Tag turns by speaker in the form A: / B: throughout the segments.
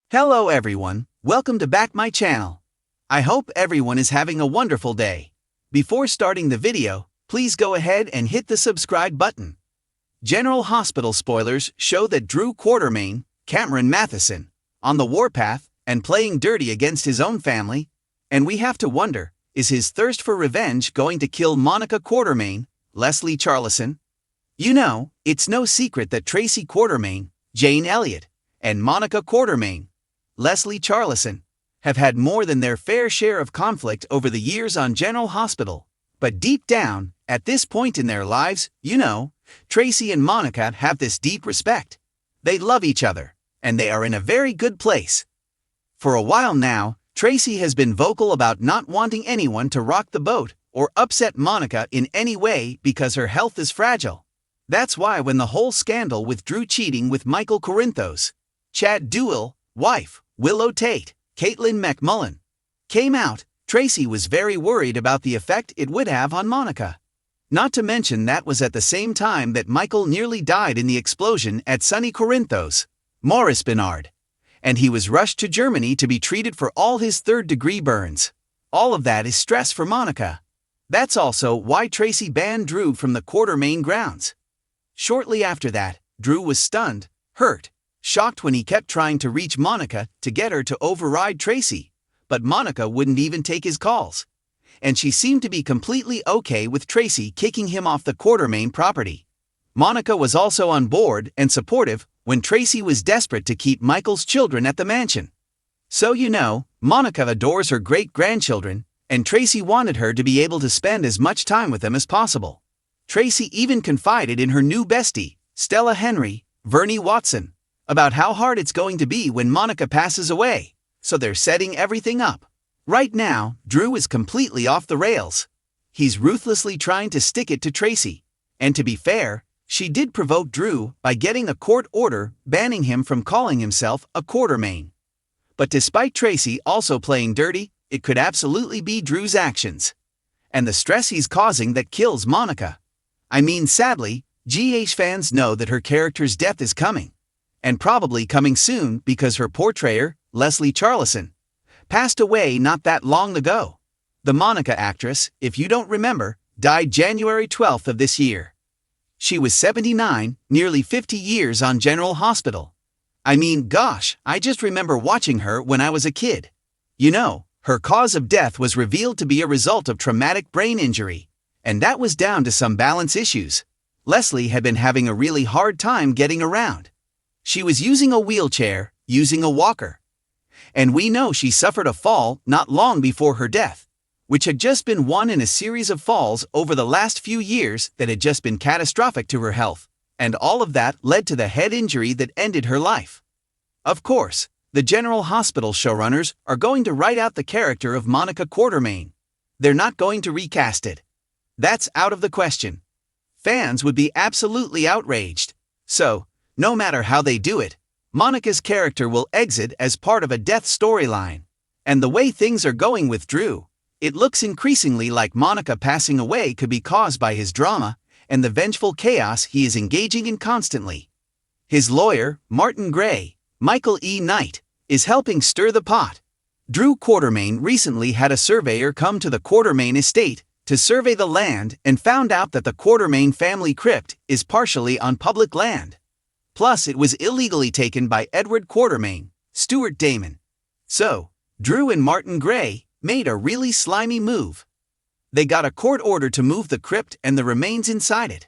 A: Hello everyone, welcome to back my channel. I hope everyone is having a wonderful day. Before starting the video, please go ahead and hit the subscribe button. General Hospital spoilers show that Drew Quartermaine, Cameron Matheson, on the warpath and playing dirty against his own family, and we have to wonder, is his thirst for revenge going to kill Monica Quartermaine, Leslie Charleson? You know, it's no secret that Tracy Quartermaine, Jane Elliott, and Monica Quartermaine, Leslie Charleson, have had more than their fair share of conflict over the years on General Hospital. But deep down, at this point in their lives, you know, Tracy and Monica have this deep respect. They love each other, and they are in a very good place. For a while now, Tracy has been vocal about not wanting anyone to rock the boat or upset Monica in any way because her health is fragile. That's why when the whole scandal with Drew cheating with Michael Corinthos, Chad Duell, wife, Willow Tate, Caitlin McMullen, came out, Tracy was very worried about the effect it would have on Monica. Not to mention that was at the same time that Michael nearly died in the explosion at Sonny Corinthos, Maurice Bernard, and he was rushed to Germany to be treated for all his third-degree burns. All of that is stress for Monica. That's also why Tracy banned Drew from the Quartermaine grounds. Shortly after that, Drew was stunned, hurt, shocked when he kept trying to reach Monica to get her to override Tracy, but Monica wouldn't even take his calls. And she seemed to be completely okay with Tracy kicking him off the Quartermaine property. Monica was also on board and supportive when Tracy was desperate to keep Michael's children at the mansion. So you know, Monica adores her great-grandchildren, and Tracy wanted her to be able to spend as much time with them as possible. Tracy even confided in her new bestie, Stella Henry, Vernie Watson, about how hard it's going to be when Monica passes away, so they're setting everything up. Right now, Drew is completely off the rails. He's ruthlessly trying to stick it to Tracy, and to be fair, she did provoke Drew by getting a court order banning him from calling himself a Quartermaine. But despite Tracy also playing dirty, it could absolutely be Drew's actions and the stress he's causing that kills Monica. I mean, sadly, GH fans know that her character's death is coming, and probably coming soon because her portrayer, Leslie Charleson, passed away not that long ago. The Monica actress, if you don't remember, died January 12th of this year. She was 79, nearly 50 years on General Hospital. I mean, gosh, I just remember watching her when I was a kid. You know, her cause of death was revealed to be a result of traumatic brain injury, and that was down to some balance issues. Leslie had been having a really hard time getting around. She was using a wheelchair, using a walker. And we know she suffered a fall not long before her death, which had just been one in a series of falls over the last few years that had just been catastrophic to her health, and all of that led to the head injury that ended her life. Of course, the General Hospital showrunners are going to write out the character of Monica Quartermaine. They're not going to recast it. That's out of the question. Fans would be absolutely outraged. So, no matter how they do it, Monica's character will exit as part of a death storyline. And the way things are going with Drew, it looks increasingly like Monica passing away could be caused by his drama and the vengeful chaos he is engaging in constantly. His lawyer, Martin Gray, Michael E. Knight, is helping stir the pot. Drew Quartermaine recently had a surveyor come to the Quartermaine estate to survey the land and found out that the Quartermaine family crypt is partially on public land. Plus, it was illegally taken by Edward Quartermaine, Stuart Damon. So, Drew and Martin Gray made a really slimy move. They got a court order to move the crypt and the remains inside it.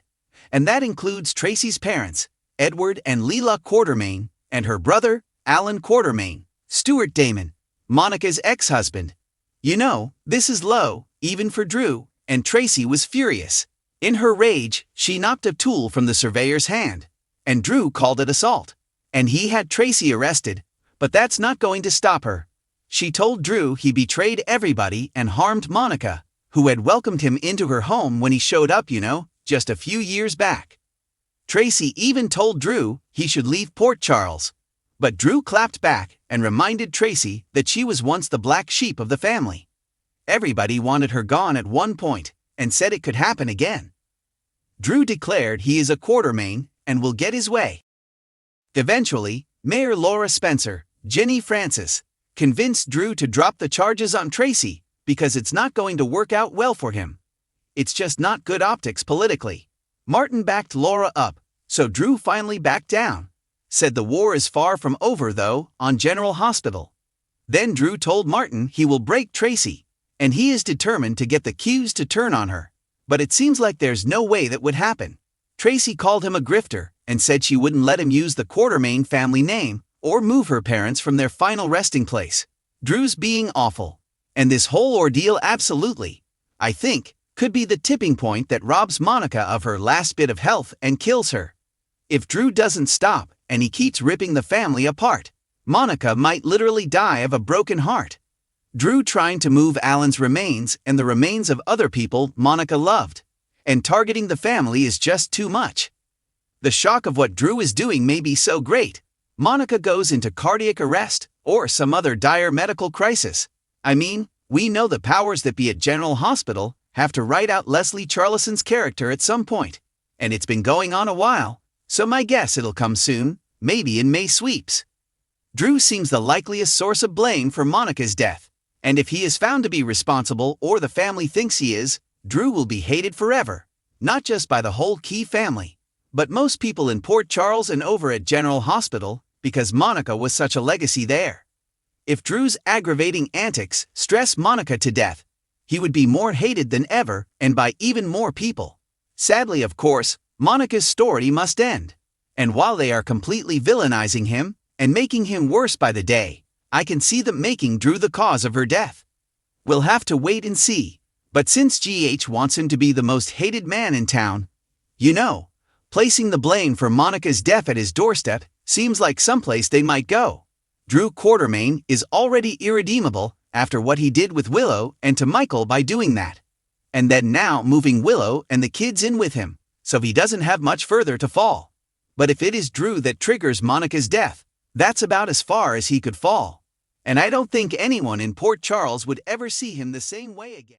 A: And that includes Tracy's parents, Edward and Leila Quartermaine, and her brother, Alan Quartermaine, Stuart Damon, Monica's ex-husband. You know, this is low, even for Drew, and Tracy was furious. In her rage, she knocked a tool from the surveyor's hand, and Drew called it assault. And he had Tracy arrested, but that's not going to stop her. She told Drew he betrayed everybody and harmed Monica, who had welcomed him into her home when he showed up, you know, just a few years back. Tracy even told Drew he should leave Port Charles, but Drew clapped back and reminded Tracy that she was once the black sheep of the family. Everybody wanted her gone at one point and said it could happen again. Drew declared he is a Quartermaine and will get his way. Eventually, Mayor Laura Spencer, Jenny Francis, convinced Drew to drop the charges on Tracy because it's not going to work out well for him. It's just not good optics politically. Martin backed Laura up, so Drew finally backed down. Said the war is far from over though, on General Hospital. Then Drew told Martin he will break Tracy, and he is determined to get the Qs to turn on her. But it seems like there's no way that would happen. Tracy called him a grifter and said she wouldn't let him use the Quartermain family name or move her parents from their final resting place. Drew's being awful. And this whole ordeal absolutely, I think, could be the tipping point that robs Monica of her last bit of health and kills her. If Drew doesn't stop and he keeps ripping the family apart, Monica might literally die of a broken heart. Drew trying to move Alan's remains and the remains of other people Monica loved, and targeting the family is just too much. The shock of what Drew is doing may be so great, Monica goes into cardiac arrest or some other dire medical crisis. I mean, we know the powers that be at General Hospital have to write out Leslie Charlison's character at some point, and it's been going on a while, so my guess it'll come soon, maybe in May sweeps. Drew seems the likeliest source of blame for Monica's death, and if he is found to be responsible or the family thinks he is, Drew will be hated forever, not just by the whole Key family, but most people in Port Charles and over at General Hospital, because Monica was such a legacy there. If Drew's aggravating antics stress Monica to death, he would be more hated than ever and by even more people. Sadly, of course, Monica's story must end. And while they are completely villainizing him and making him worse by the day, I can see them making Drew the cause of her death. We'll have to wait and see. But since GH wants him to be the most hated man in town, placing the blame for Monica's death at his doorstep seems like someplace they might go. Drew Quartermain is already irredeemable after what he did with Willow and to Michael by doing that. And then now moving Willow and the kids in with him, so he doesn't have much further to fall. But if it is Drew that triggers Monica's death, that's about as far as he could fall. And I don't think anyone in Port Charles would ever see him the same way again.